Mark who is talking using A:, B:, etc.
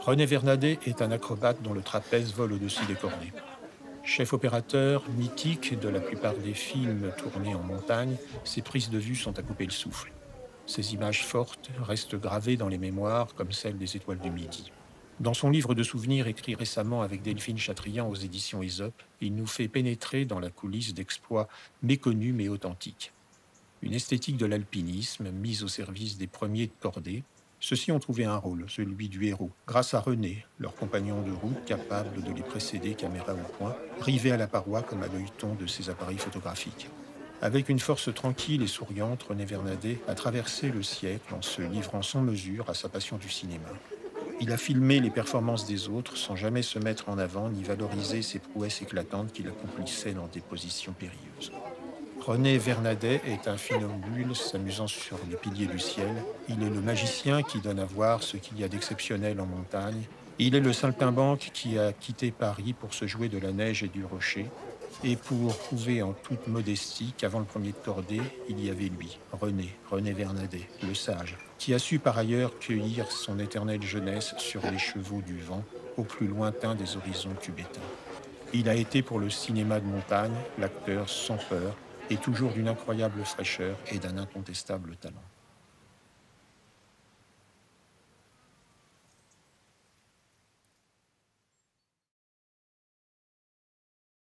A: René Vernadet est un acrobate dont le trapèze vole au-dessus des cordées. Chef opérateur mythique de la plupart des films tournés en montagne, ses prises de vue sont à couper le souffle. Ces images fortes restent gravées dans les mémoires comme celles des étoiles du Midi. Dans son livre de souvenirs écrit récemment avec Delphine Chatrian aux éditions Ésope, il nous fait pénétrer dans la coulisse d'exploits méconnus mais authentiques. Une esthétique de l'alpinisme mise au service des premiers de cordée. Ceux-ci ont trouvé un rôle, celui du héros, grâce à René, leur compagnon de route capable de les précéder caméra au point, rivé à la paroi comme à l'œilleton de ses appareils photographiques. Avec une force tranquille et souriante, René Vernadet a traversé le siècle en se livrant sans mesure à sa passion du cinéma. Il a filmé les performances des autres sans jamais se mettre en avant ni valoriser ses prouesses éclatantes qu'il accomplissait dans des positions périlleuses. René Vernadet est un funambule s'amusant sur les piliers du ciel. Il est le magicien qui donne à voir ce qu'il y a d'exceptionnel en montagne. Il est le saltimbanque qui a quitté Paris pour se jouer de la neige et du rocher, et pour prouver en toute modestie qu'avant le premier de cordée, il y avait lui, René Vernadet, le sage, qui a su par ailleurs cueillir son éternelle jeunesse sur les chevaux du vent, au plus lointain des horizons tibétains. Il a été pour le cinéma de montagne l'acteur sans peur et toujours d'une incroyable fraîcheur et d'un incontestable talent.